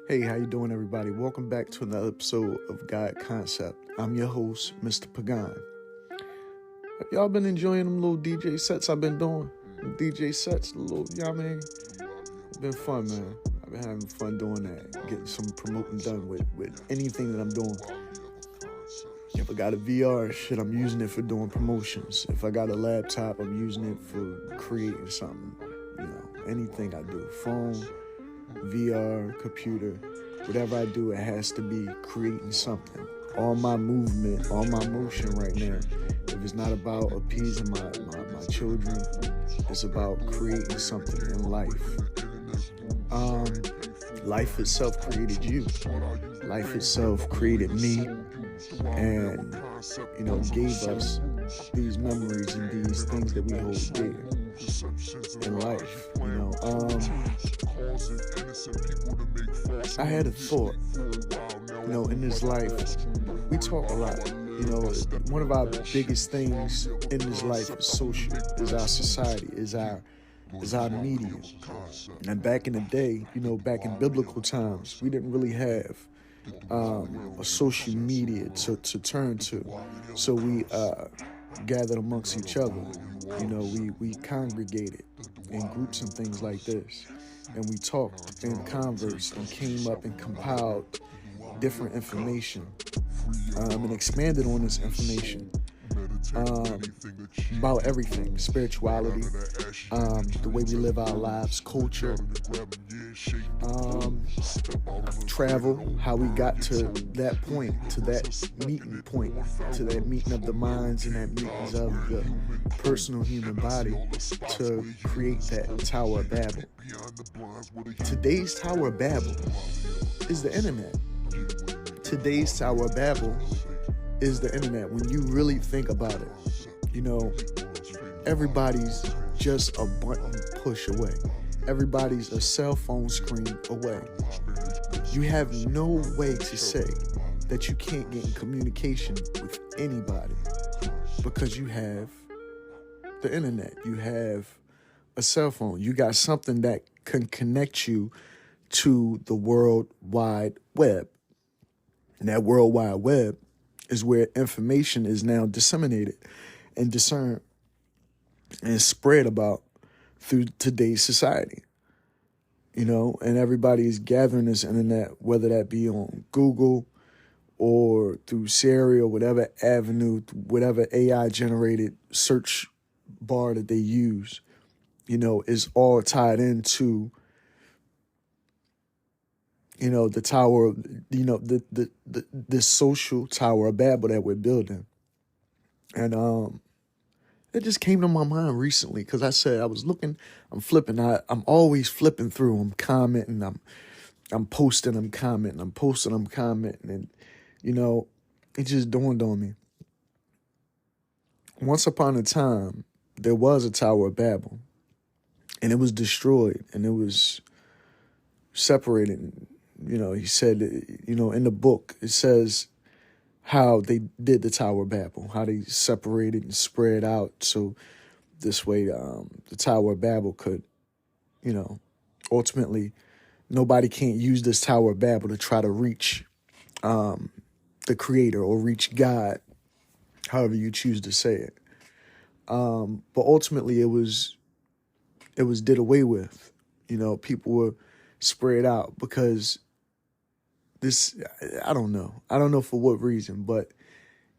Hey, how you doing, everybody? Welcome back to another episode of God Concept. I'm your host, Mr. Pagan. Have y'all been enjoying them little DJ sets I've been doing? Them DJ sets, the little, you know what I mean? It's been fun, man. I've been having fun doing that, getting some promoting done with anything that I'm doing. If I got a VR, shit, I'm using it for doing promotions. If I got a laptop, I'm using it for creating something. You know, anything I do, phone, VR, computer, whatever I do, it has to be creating something. All my movement, all my motion right now, if it's not about appeasing my children, it's about creating something in life. Life itself created you. Life itself created me, and gave us these memories and these things that we hold dear in life. I had a thought. In this life, we talk a lot. One of our biggest things in this life is social, is our society, is our media. And back in the day, back in biblical times, we didn't really have a social media to turn to. So we gathered amongst each other. We congregated in groups and things like this. And we talked and conversed and came up and compiled different information and expanded on this information about everything: spirituality, the way we live our lives, culture, travel, how we got to that point, to that meeting point, to that meeting of the minds and that meetings of the personal human body to create that Tower of Babel. Today's Tower of Babel is the internet. Today's Tower of Babel is the internet. When you really think about it, everybody's just a button push away. Everybody's a cell phone screen away. You have no way to say that you can't get in communication with anybody because you have the internet. You have a cell phone. You got something that can connect you to the World Wide Web. And that World Wide Web is where information is now disseminated and discerned and spread about through today's society. And everybody is gathering this internet, whether that be on Google or through Siri or whatever avenue, whatever AI-generated search bar that they use, is all tied into the tower, the social Tower of Babel that we're building. And it just came to my mind recently because I said I was looking, I'm flipping, I'm always flipping through, I'm commenting, I'm posting, I'm commenting, I'm posting, I'm commenting, and it just dawned on me. Once upon a time, there was a Tower of Babel, and it was destroyed, and it was separated. He said, in the book, it says how they did the Tower of Babel, how they separated and spread out. So this way, the Tower of Babel could, ultimately, nobody can't use this Tower of Babel to try to reach the Creator or reach God, however you choose to say it. But ultimately, it was did away with. People were spread out because this, I don't know for what reason, but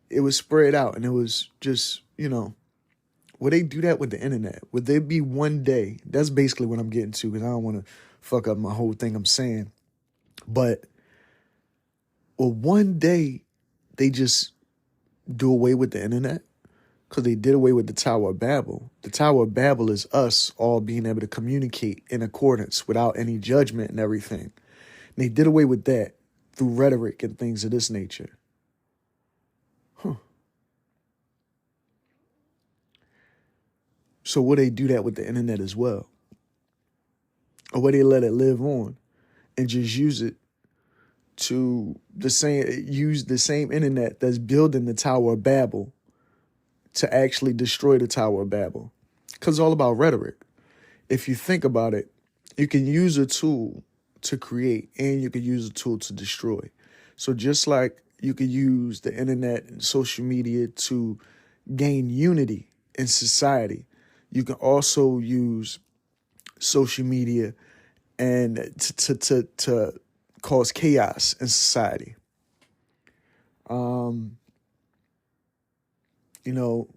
it was spread out, and it was just, would they do that with the internet? Would there be one day? That's basically what I'm getting to, because I don't want to fuck up my whole thing I'm saying. But will one day they just do away with the internet? Because they did away with the Tower of Babel. The Tower of Babel is us all being able to communicate in accordance without any judgment and everything. And they did away with that through rhetoric and things of this nature. So will they do that with the internet as well? Or will they let it live on and just use it to use the same internet that's building the Tower of Babel to actually destroy the Tower of Babel? Because it's all about rhetoric. If you think about it, you can use a tool to create, and you could use a tool to destroy. So just like you could use the internet and social media to gain unity in society, you can also use social media and to cause chaos in society. You know,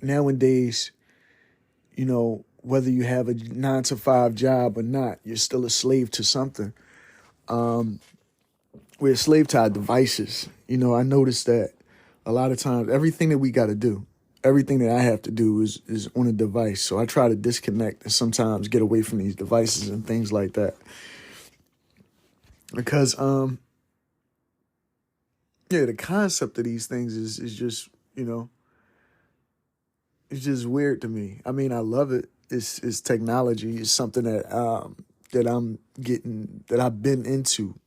nowadays, whether you have a 9 to 5 job or not, you're still a slave to something. We're a slave to our devices. I noticed that a lot of times, everything that we got to do, everything that I have to do is on a device. So I try to disconnect and sometimes get away from these devices and things like that. Because, the concept of these things is just, it's just weird to me. I mean, I love it. It's technology. It's something that I've been into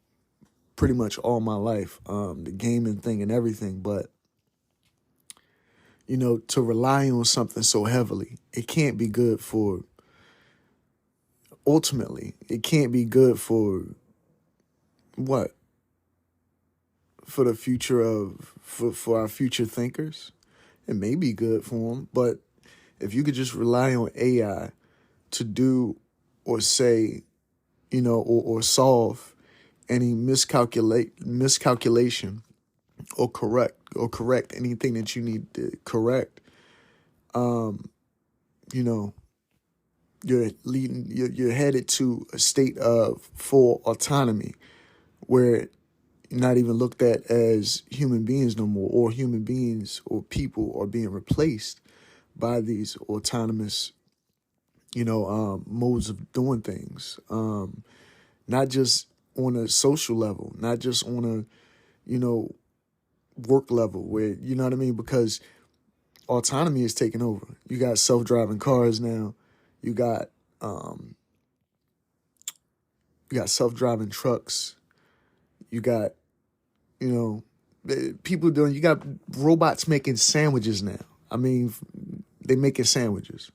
pretty much all my life, the gaming thing and everything. But, to rely on something so heavily, it can't be good ultimately, it can't be good for what? For the future for our future thinkers. It may be good for them, but if you could just rely on AI to do or say, or solve any miscalculation or correct anything that you need to correct, you know, you're headed to a state of full autonomy where you're not even looked at as human beings no more, or human beings or people are being replaced by these autonomous, modes of doing things. Not just on a social level, not just on a, work level where, you know what I mean? Because autonomy is taking over. You got self-driving cars now. You got self-driving trucks. You got, people doing, you got robots making sandwiches now. I mean, they making sandwiches.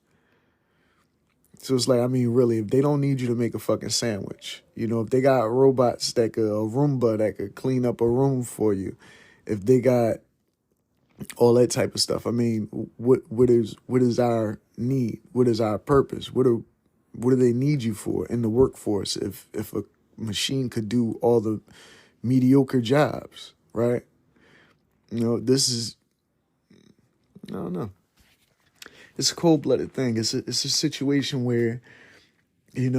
So it's like, I mean, really, if they don't need you to make a fucking sandwich, if they got robots a Roomba that could clean up a room for you, if they got all that type of stuff, I mean, what is our need? What is our purpose? What do they need you for in the workforce if a machine could do all the mediocre jobs, right? This is, I don't know. It's a cold-blooded thing. It's a situation where, if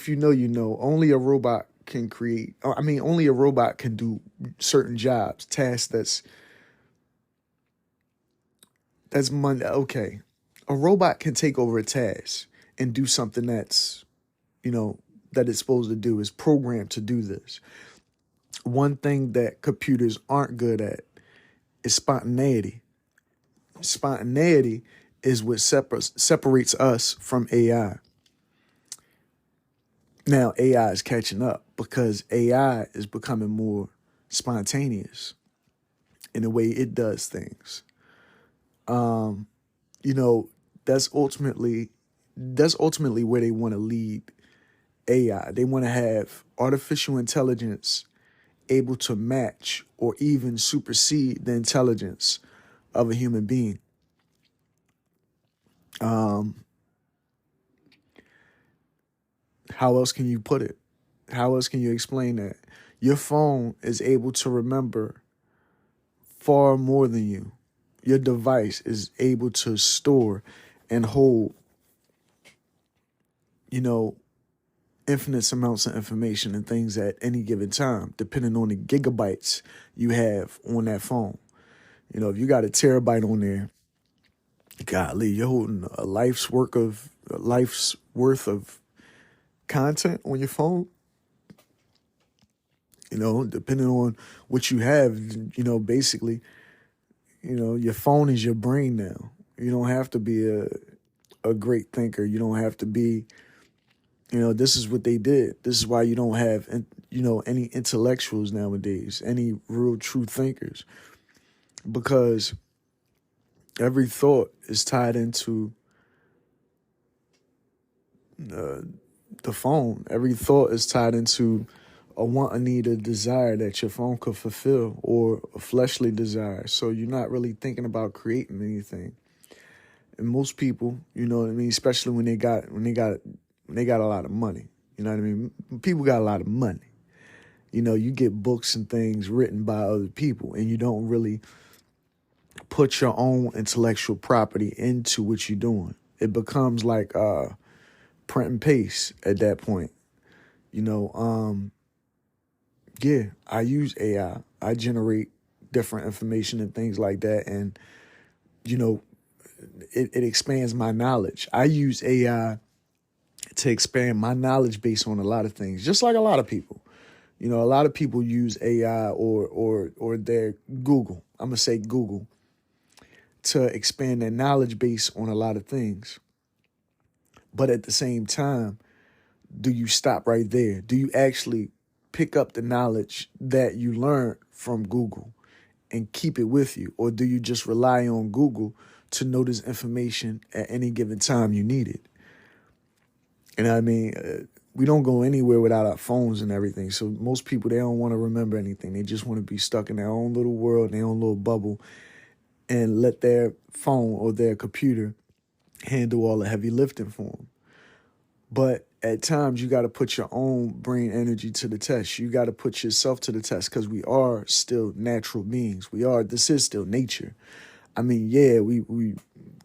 only a robot can create. I mean, only a robot can do certain jobs, tasks that's Monday. Okay, a robot can take over a task and do something that it's supposed to do, is programmed to do this. One thing that computers aren't good at is spontaneity. Spontaneity is what separates us from AI. Now, AI is catching up because AI is becoming more spontaneous in the way it does things. You know, that's ultimately where they want to lead AI. They want to have artificial intelligence able to match or even supersede the intelligence of a human being. How else can you put it? How else can you explain that? Your phone is able to remember far more than you. Your device is able to store and hold, infinite amounts of information and things at any given time, depending on the gigabytes you have on that phone. If you got a terabyte on there, golly, you're holding a life's worth of content on your phone. Depending on what you have, basically, your phone is your brain now. You don't have to be a great thinker. You don't have to be, this is what they did. This is why you don't have, any intellectuals nowadays, any real true thinkers, because every thought is tied into the phone. Every thought is tied into a want, a need, a desire that your phone could fulfill, or a fleshly desire. So you're not really thinking about creating anything. And most people, you know what I mean, especially when they got a lot of money. You know what I mean? People got a lot of money. You know, you get books and things written by other people, and you don't really put your own intellectual property into what you're doing. It becomes like print and paste at that point. You know, yeah, I use AI. I generate different information and things like that, and you know, it expands my knowledge. I use AI to expand my knowledge base on a lot of things, just like a lot of people. You know, a lot of people use AI or their Google. I'm gonna say Google to expand their knowledge base on a lot of things. But at the same time, do you stop right there? Do you actually pick up the knowledge that you learned from Google and keep it with you? Or do you just rely on Google to know this information at any given time you need it? You know what I mean? We don't go anywhere without our phones and everything. So most people, they don't want to remember anything. They just want to be stuck in their own little world, their own little bubble, and let their phone or their computer handle all the heavy lifting for them. But at times, you got to put your own brain energy to the test. You got to put yourself to the test, because we are still natural beings. This is still nature. I mean, yeah, we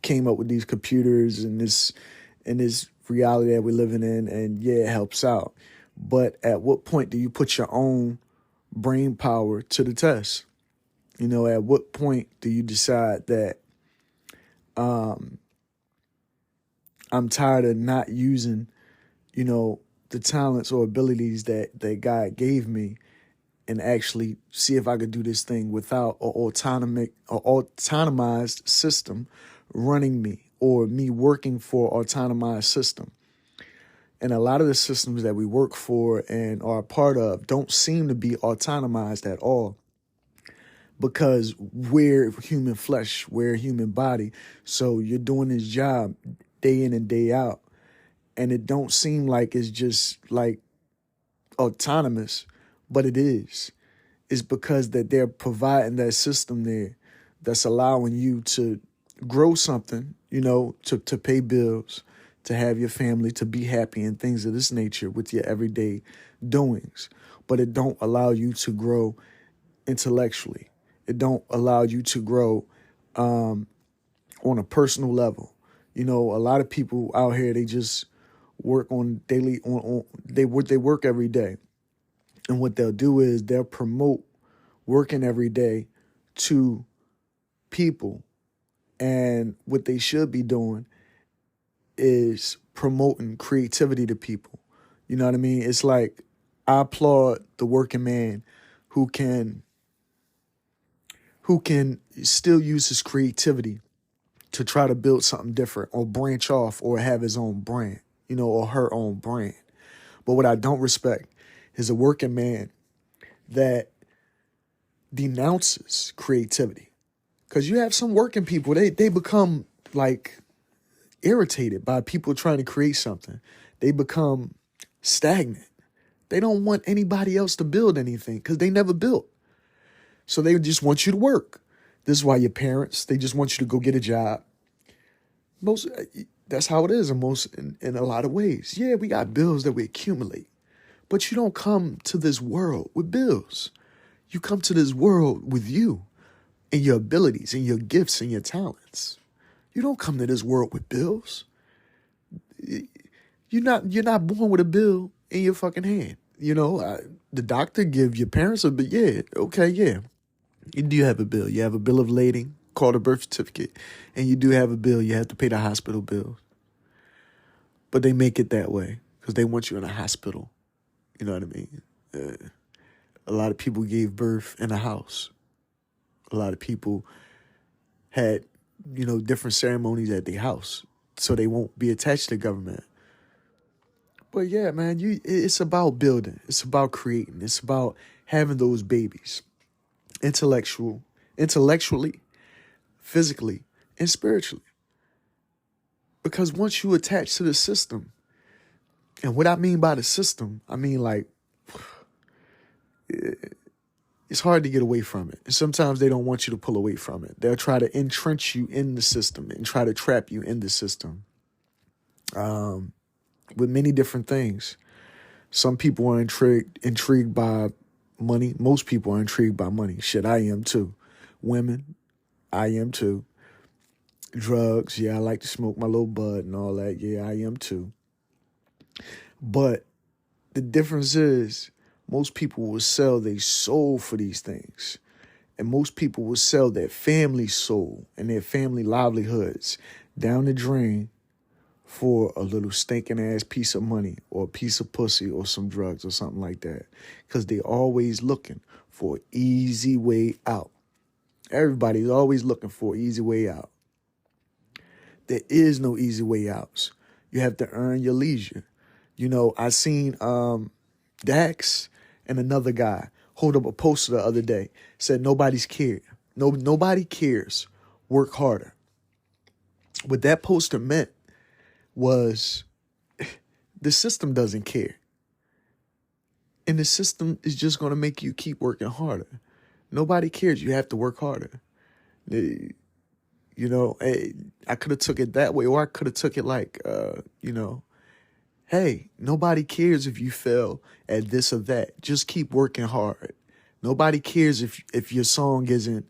came up with these computers and this reality that we're living in, and yeah, it helps out. But at what point do you put your own brain power to the test? You know, at what point do you decide that I'm tired of not using, you know, the talents or abilities that God gave me, and actually see if I could do this thing without an autonomized system running me, or me working for an autonomized system. And a lot of the systems that we work for and are a part of don't seem to be autonomized at all, because we're human flesh, we're human body. So you're doing this job day in and day out, and it don't seem like it's just like autonomous, but it is. It's because that they're providing that system there that's allowing you to grow something, you know, to pay bills, to have your family, to be happy, and things of this nature with your everyday doings. But it don't allow you to grow intellectually. It don't allow you to grow on a personal level. You know, a lot of people out here, they just work on daily, they work every day. And what they'll do is they'll promote working every day to people. And what they should be doing is promoting creativity to people. You know what I mean? It's like, I applaud the working man who can still use his creativity to try to build something different, or branch off, or have his own brand, you know, or her own brand. But what I don't respect is a working man that denounces creativity. Because you have some working people, they become like irritated by people trying to create something. They become stagnant. They don't want anybody else to build anything, because they never built. So they just want you to work. This is why your parents, they just want you to go get a job. That's how it is in a lot of ways. Yeah, we got bills that we accumulate, but you don't come to this world with bills. You come to this world with you and your abilities and your gifts and your talents. You don't come to this world with bills. You're not born with a bill in your fucking hand. You know, the doctor give your parents a bill. Yeah, okay, yeah. You do have a bill. You have a bill of lading called a birth certificate, and you do have a bill. You have to pay the hospital bills. But they make it that way because they want you in a hospital. You know what I mean? A lot of people gave birth in a house. A lot of people had, you know, different ceremonies at their house, so they won't be attached to government. But yeah, man, it's about building. It's about creating. It's about having those babies, intellectually, physically, and spiritually. Because once you attach to the system, And what I mean by the system, I mean like it's hard to get away from it. And sometimes they don't want you to pull away from it. They'll try to entrench you in the system and try to trap you in the system with many different things. Some people are intrigued by money. Most people are intrigued by money. Shit, I am too. Women, I am too. Drugs, yeah, I like to smoke my little bud and all that. Yeah, I am too. But the difference is most people will sell their soul for these things. And most people will sell their family soul and their family livelihoods down the drain for a little stinking ass piece of money or a piece of pussy or some drugs or something like that. Because they're always looking for an easy way out. Everybody's always looking for an easy way out. There is no easy way outs. You have to earn your leisure. You know, I seen Dax and another guy hold up a poster the other day. Said nobody's cared. Nobody cares. Work harder. What that poster meant was the system doesn't care. And the system is just going to make you keep working harder. Nobody cares. You have to work harder. You know, I could have took it that way, or I could have took it like, you know, hey, nobody cares if you fail at this or that. Just keep working hard. Nobody cares if your song isn't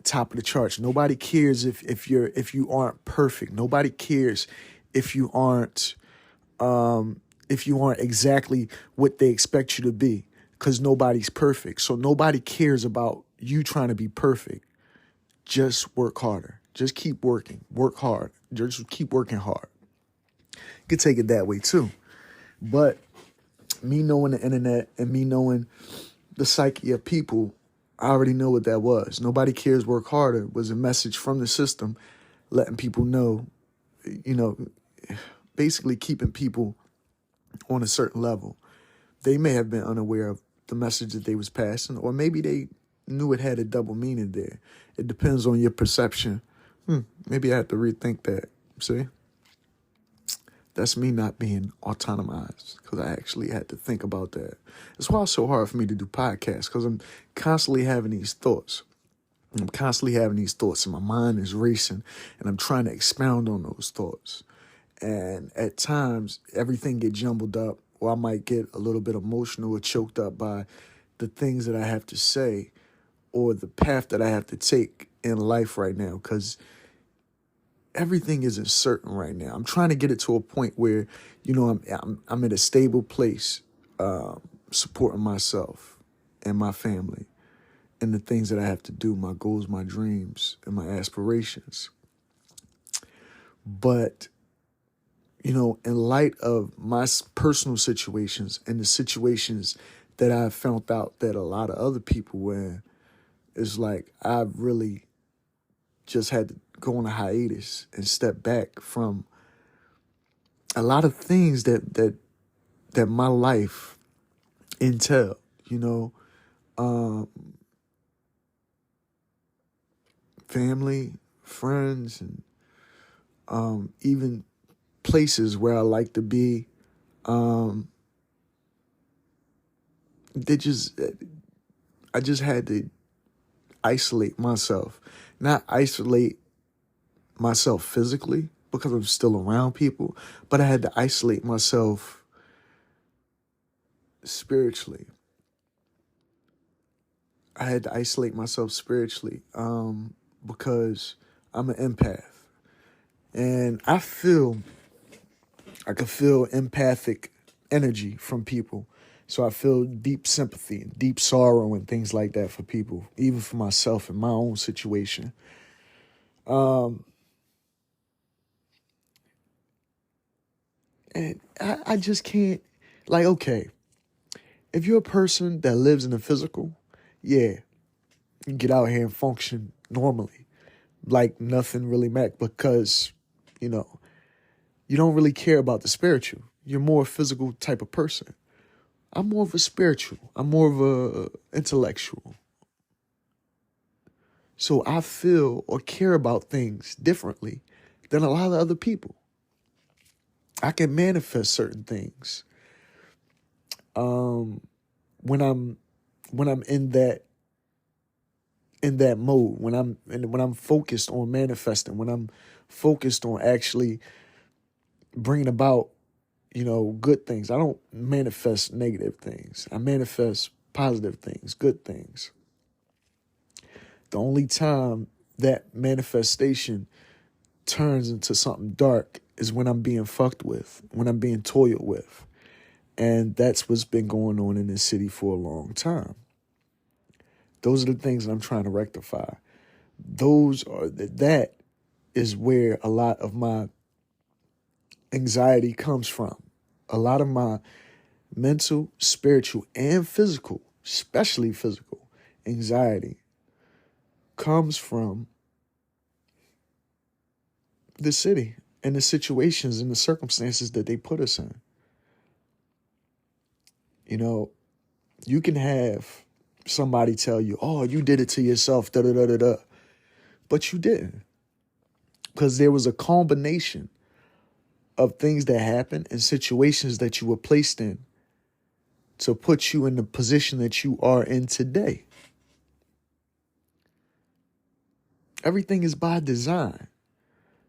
top of the charts. Nobody cares if you aren't perfect. Nobody cares if you aren't exactly what they expect you to be, because nobody's perfect. So nobody cares about you trying to be perfect. Just work harder. Just keep working. Work hard. Just keep working hard. You could take it that way too. But me knowing the internet and me knowing the psyche of people, I already know what that was. Nobody cares, work harder was a message from the system letting people know, you know, basically keeping people on a certain level. They may have been unaware of the message that they was passing, or maybe they knew it had a double meaning there. It depends on your perception. Maybe I have to rethink that. See? That's me not being autonomized, because I actually had to think about that. That's why it's so hard for me to do podcasts, because I'm constantly having these thoughts. I'm constantly having these thoughts, and my mind is racing, and I'm trying to expound on those thoughts. And at times, everything get jumbled up, or I might get a little bit emotional or choked up by the things that I have to say or the path that I have to take in life right now, because everything isn't certain right now. I'm trying to get it to a point where, you know, I'm in a stable place, supporting myself and my family and the things that I have to do, my goals, my dreams, and my aspirations. But, you know, in light of my personal situations and the situations that I've found out that a lot of other people were in, it's like I've really just had to go on a hiatus and step back from a lot of things that my life entailed, you know, family, friends, and even places where I like to be. I just had to isolate myself, not isolate myself physically because I'm still around people, but I had to isolate myself spiritually. I had to isolate myself spiritually because I'm an empath. And I can feel empathic energy from people. So I feel deep sympathy and deep sorrow and things like that for people, even for myself in my own situation. And I just can't, like, okay, if you're a person that lives in the physical, yeah, you get out here and function normally, like nothing really matters, because, you know, you don't really care about the spiritual. You're more a physical type of person. I'm more of a spiritual. I'm more of a intellectual. So I feel or care about things differently than a lot of other people. I can manifest certain things. When I'm in that mode, when I'm focused on manifesting, when I'm focused on actually bringing about, good things. I don't manifest negative things. I manifest positive things, good things. The only time that manifestation turns into something dark is when I'm being fucked with, when I'm being toyed with. And that's what's been going on in this city for a long time. Those are the things that I'm trying to rectify. That is where a lot of my anxiety comes from. A lot of my mental, spiritual, and physical, especially physical anxiety comes from the city and the situations and the circumstances that they put us in. You can have somebody tell you, oh, you did it to yourself, da da da da da. But you didn't. Because there was a combination of things that happened and situations that you were placed in to put you in the position that you are in today. Everything is by design.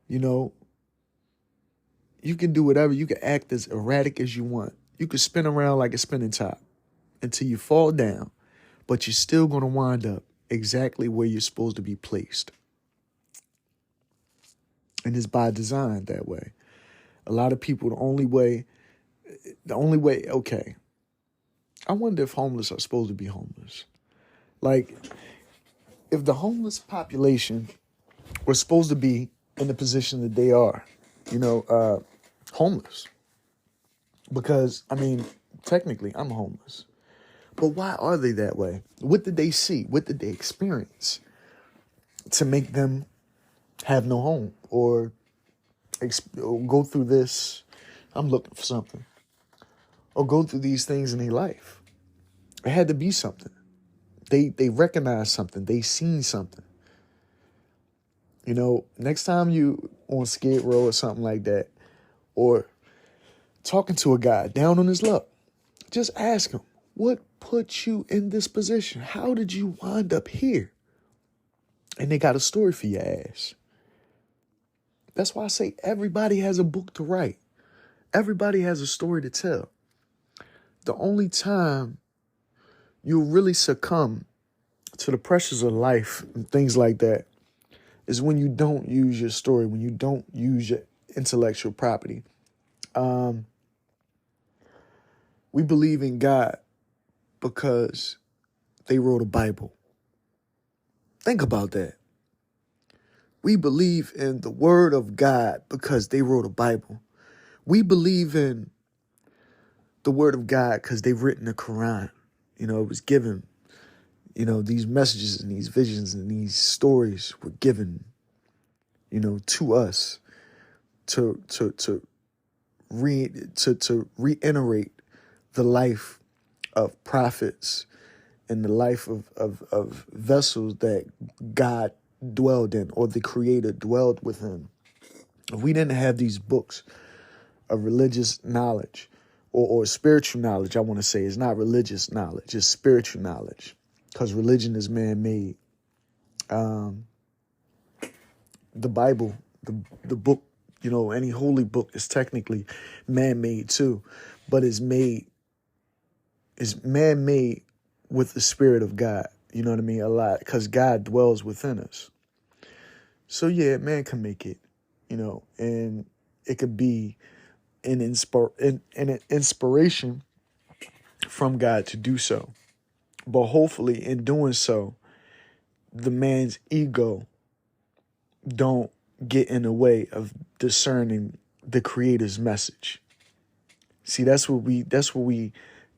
You can do whatever. You can act as erratic as you want. You can spin around like a spinning top until you fall down, but you're still going to wind up exactly where you're supposed to be placed. And it's by design that way. A lot of people, the only way, okay. I wonder if homeless are supposed to be homeless. Like, if the homeless population was supposed to be in the position that they are, homeless. Because, technically, I'm homeless. But why are they that way? What did they see? What did they experience to make them have no home or go through this? I'm looking for something. Or go through these things in their life. It had to be something. They recognized something. They seen something. Next time you on Skid Row or something like that, or talking to a guy down on his luck, just ask him, what put you in this position? How did you wind up here? And they got a story for your ass. That's why I say everybody has a book to write. Everybody has a story to tell. The only time you'll really succumb to the pressures of life and things like that is when you don't use your story, when you don't use your intellectual property. We believe in God because they wrote a Bible. Think about that. We believe in the word of God because they wrote a Bible. We believe in the word of God because they've written the Quran. It was given. These messages and these visions and these stories were given, to us to reiterate the life of prophets and the life of vessels that God dwelled in or the Creator dwelled within. If we didn't have these books of religious knowledge or spiritual knowledge, I want to say, it's not religious knowledge, it's spiritual knowledge, because religion is man-made. The Bible, the book, any holy book is technically man-made too, but it's man-made with the Spirit of God. You know what I mean? A lot, because God dwells within us. So yeah, man can make it, and it could be an inspiration from God to do so. But hopefully in doing so, the man's ego don't get in the way of discerning the Creator's message. See, that's what we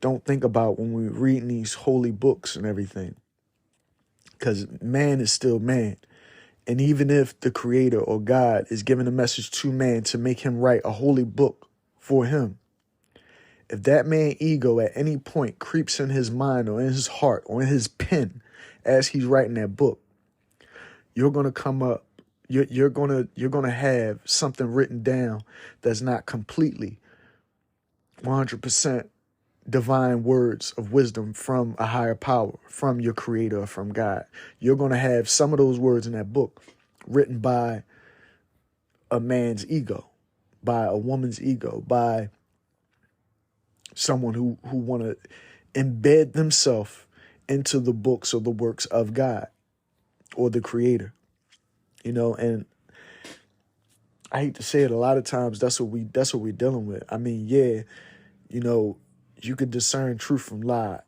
don't think about when we're reading these holy books and everything. Because man is still man. And even if the Creator or God is giving a message to man to make him write a holy book for him, if that man's ego at any point creeps in his mind or in his heart or in his pen as he's writing that book, you're going to come up You're gonna have something written down that's not completely 100% divine words of wisdom from a higher power, from your creator, from God. You're gonna have some of those words in that book written by a man's ego, by a woman's ego, by someone who want to embed themselves into the books or the works of God or the creator. And I hate to say it, a lot of times that's what we're dealing with. I mean, yeah, you know, you could discern truth from lie,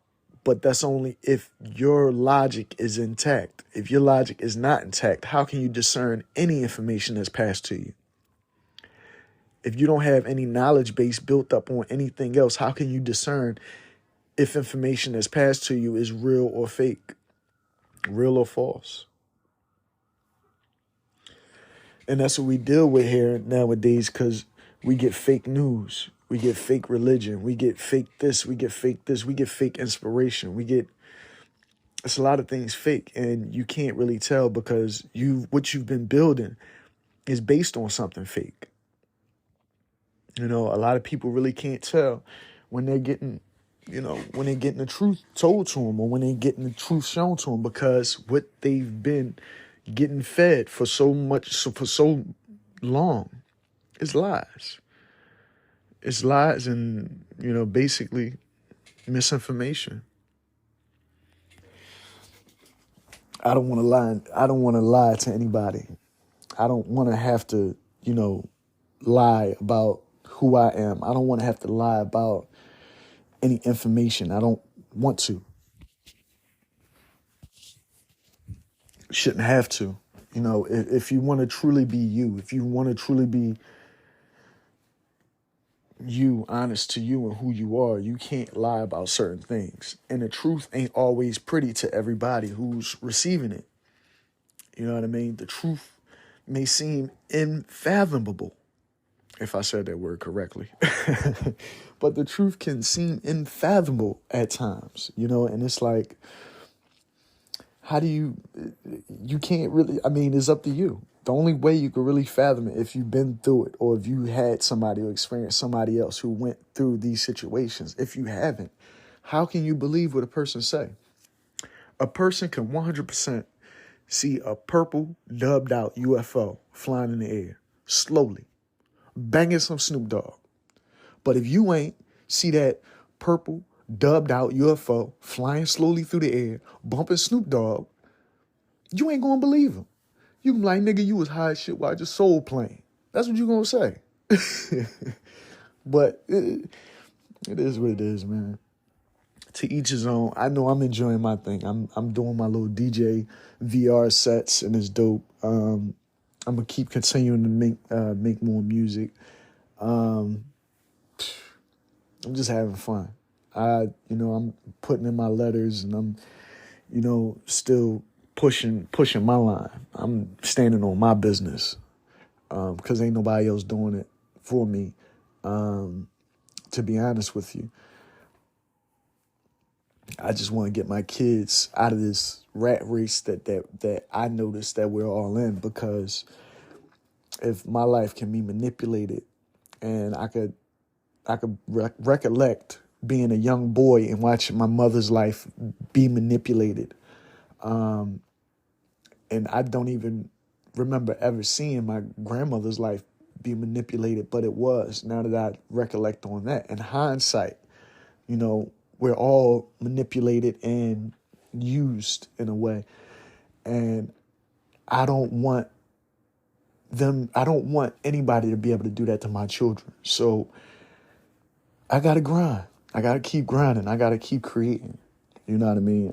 but that's only if your logic is intact. If your logic is not intact, how can you discern any information that's passed to you? If you don't have any knowledge base built up on anything else, how can you discern if information that's passed to you is real or fake, real or false? And that's what we deal with here nowadays, because we get fake news, we get fake religion, we get fake this, we get fake this, we get fake inspiration, it's a lot of things fake, and you can't really tell because what you've been building is based on something fake. A lot of people really can't tell when they're getting, when they're getting the truth told to them or when they're getting the truth shown to them, because what they've been getting fed for so long is lies. It's lies and, basically misinformation. I don't want to lie. I don't want to lie to anybody. I don't want to have to, lie about who I am. I don't want to have to lie about any information. I don't want to. Shouldn't have to. If you want to truly be you, if you want to truly be you, honest to you and who you are, you can't lie about certain things. And the truth ain't always pretty to everybody who's receiving it. You know what I mean? The truth may seem unfathomable, if I said that word correctly. But the truth can seem unfathomable at times, and it's like, how do you can't really, it's up to you. The only way you can really fathom it, if you've been through it or if you had somebody or experienced somebody else who went through these situations. If you haven't, how can you believe what a person say? A person can 100% see a purple dubbed out UFO flying in the air, slowly, banging some Snoop Dogg. But if you ain't see that purple dubbed out UFO flying slowly through the air, bumping Snoop Dogg, you ain't gonna believe him. You can be like, nigga, you was high as shit while your soul playing. That's what you gonna say. But it is what it is, man. To each his own. I know I'm enjoying my thing. I'm doing my little DJ VR sets, and it's dope. I'm gonna keep continuing to make more music. I'm just having fun. I'm putting in my letters, and I'm, still pushing my line. I'm standing on my business, because ain't nobody else doing it for me. To be honest with you, I just want to get my kids out of this rat race that I noticed that we're all in, because if my life can be manipulated, and I could recollect being a young boy and watching my mother's life be manipulated. And I don't even remember ever seeing my grandmother's life be manipulated, but it was, now that I recollect on that. In hindsight, we're all manipulated and used in a way. And I don't want anybody to be able to do that to my children. So I got to grind. I got to keep grinding. I got to keep creating. You know what I mean?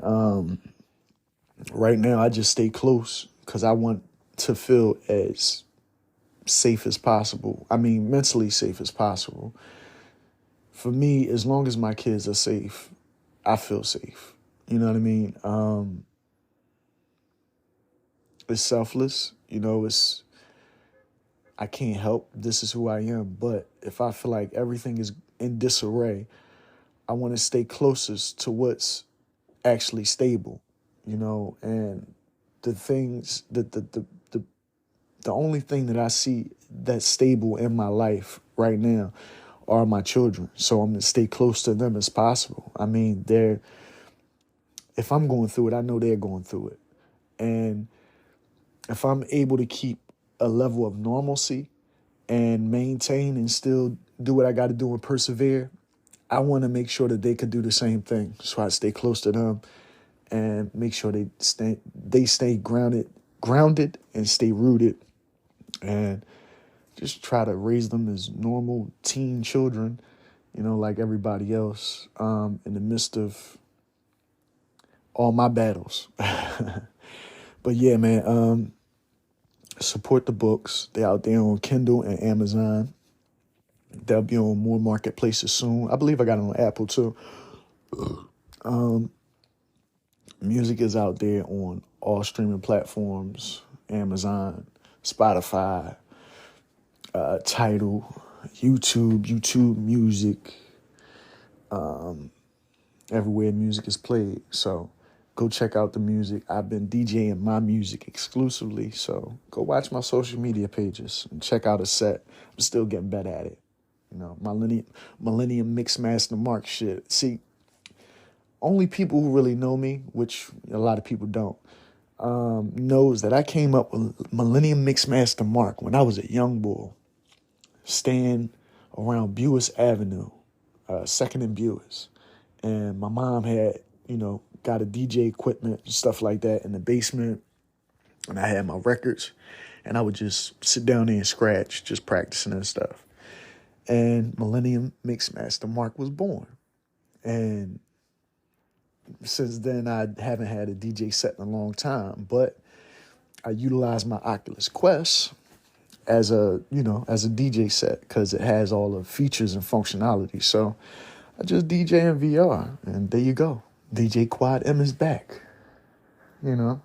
Right now, I just stay close because I want to feel as safe as possible. Mentally safe as possible. For me, as long as my kids are safe, I feel safe. You know what I mean? It's selfless. I can't help. This is who I am. But if I feel like everything is in disarray, I want to stay closest to what's actually stable, and the things, the the only thing that I see that's stable in my life right now are my children. So I'm going to stay close to them as possible. I mean, if I'm going through it, I know they're going through it. And if I'm able to keep a level of normalcy and maintain and still do what I got to do and persevere, I want to make sure that they could do the same thing. So I stay close to them and make sure they stay grounded and stay rooted, and just try to raise them as normal teen children, like everybody else, in the midst of all my battles. But yeah, man, support the books. They're out there on Kindle and Amazon. They'll be on more marketplaces soon. I believe I got it on Apple too. Music is out there on all streaming platforms: Amazon, Spotify, Tidal, YouTube Music, everywhere music is played. So go check out the music. I've been DJing my music exclusively, so go watch my social media pages and check out a set. I'm still getting better at it. Millennium Mixmaster Mark shit. See, only people who really know me, which a lot of people don't, knows that I came up with Millennium Mixmaster Mark when I was a young boy, staying around Buies Avenue, 2nd and Buies. And my mom had, got a DJ equipment and stuff like that in the basement. And I had my records. And I would just sit down there and scratch, just practicing and stuff. And Millennium Mixmaster Mark was born. And since then, I haven't had a DJ set in a long time. But I utilized my Oculus Quest as a DJ set because it has all the features and functionality. So I just DJ in VR, and there you go. DJ Quad M is back. Let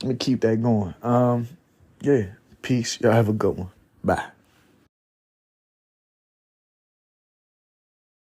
me keep that going. Yeah, peace. Y'all have a good one. Bye.